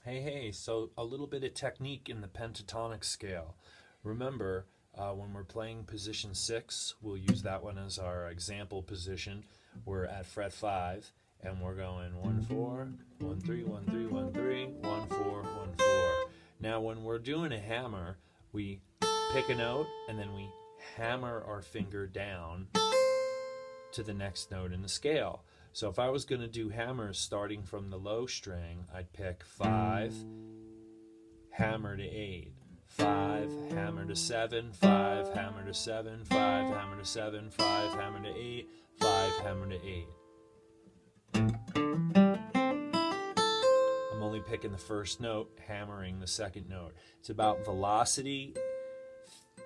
Hey, so a little bit of technique in the pentatonic scale. Remember, when we're playing position 6, we'll use that one as our example position. We're at fret 5, and we're going 1 4, 1 3, 1 3, 1 3, 1 4, 1 4. Now, when we're doing a hammer, we pick a note, and then we hammer our finger down to the next note in the scale. So if I was going to do hammers starting from the low string, I'd pick 5, hammer to 8, 5, hammer to 7, 5, hammer to 7, 5, hammer to 7, 5, hammer to 8, 5, hammer to 8. I'm only picking the first note, hammering the second note. It's about velocity,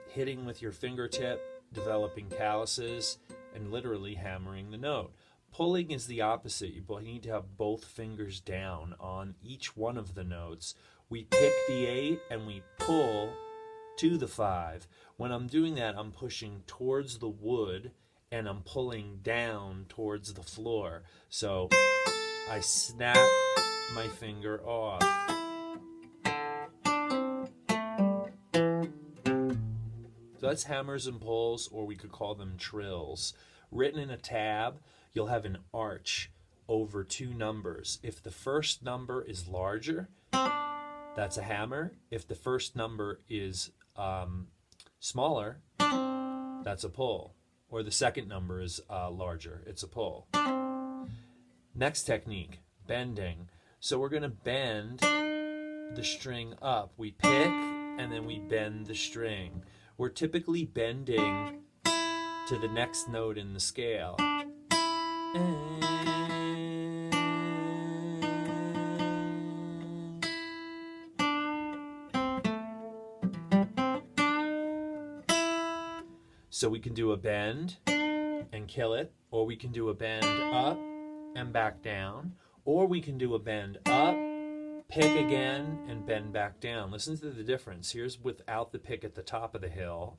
hitting with your fingertip, developing calluses, and literally hammering the note. Pulling is the opposite. You need to have both fingers down on each one of the notes. We pick the 8 and we pull to the 5. When I'm doing that, I'm pushing towards the wood and I'm pulling down towards the floor. So I snap my finger off. So that's hammers and pulls, or we could call them trills. Written in a tab, you'll have an arch over two numbers. If the first number is larger, that's a hammer. If the first number is smaller, that's a pull. Or the second number is larger, it's a pull. Next technique, bending. So we're going to bend the string up. We pick and then we bend the string. We're typically bending to the next note in the scale. So we can do a bend and kill it, or we can do a bend up and back down, or we can do a bend up, pick again, and bend back down. Listen to the difference. Here's without the pick at the top of the hill.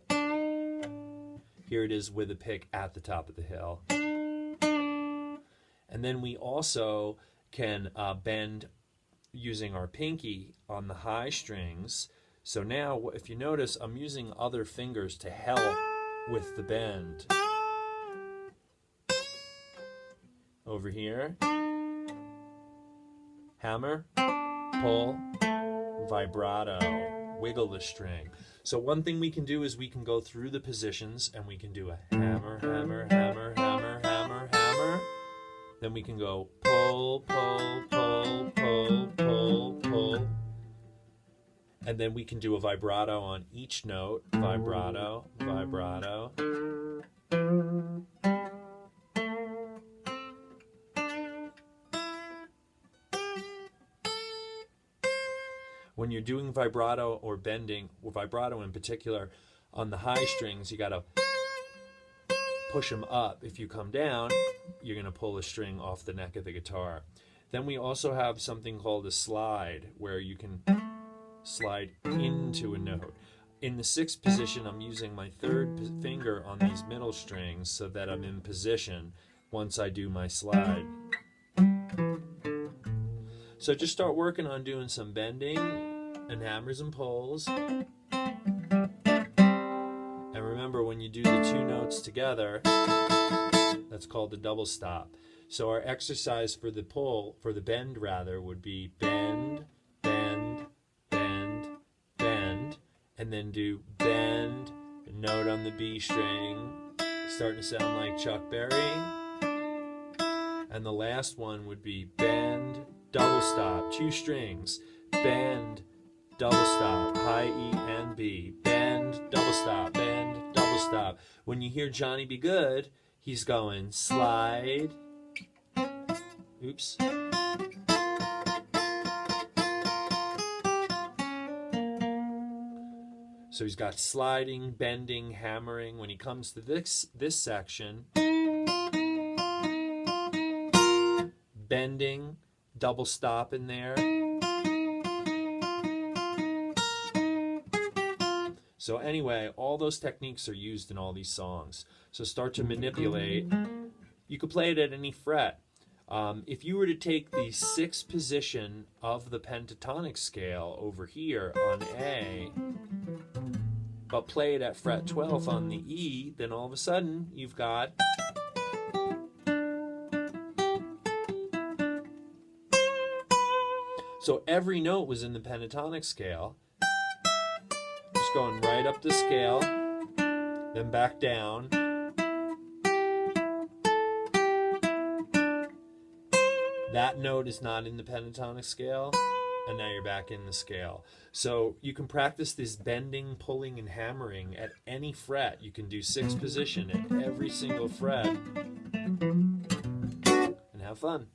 Here it is with a pick at the top of the hill. And then we also can bend using our pinky on the high strings. So now, if you notice, I'm using other fingers to help with the bend. Over here, hammer, pull, vibrato, wiggle the string. So one thing we can do is we can go through the positions and we can do a hammer, hammer, hammer, hammer, hammer, hammer. Then we can go pull, pull, pull, pull, pull, pull. And then we can do a vibrato on each note. Vibrato, vibrato. When you're doing vibrato or bending, or vibrato in particular, on the high strings, you gotta push them up. If you come down, you're gonna pull a string off the neck of the guitar. Then we also have something called a slide, where you can slide into a note. In the sixth position, I'm using my third finger on these middle strings so that I'm in position once I do my slide. So just start working on doing some bending and hammers and pulls. And remember, when you do the two notes together, that's called the double stop. So our exercise for the pull, for the bend rather, would be bend, bend, bend, bend, and then do bend, a note on the B string, starting to sound like Chuck Berry. And the last one would be bend, double stop, two strings, bend, double stop, high E and B, bend, double stop, bend, double stop. When you hear Johnny B. Goode, he's going slide, oops. So he's got sliding, bending, hammering. When he comes to this section, bending, double stop in there. So anyway, all those techniques are used in all these songs. So start to manipulate. You could play it at any fret. If you were to take the 6th position of the pentatonic scale over here on A, but play it at fret 12 on the E, then all of a sudden you've got so every note was in the pentatonic scale, just going right up the scale, then back down. That note is not in the pentatonic scale, and now you're back in the scale. So you can practice this bending, pulling, and hammering at any fret. You can do 6th position at every single fret and have fun.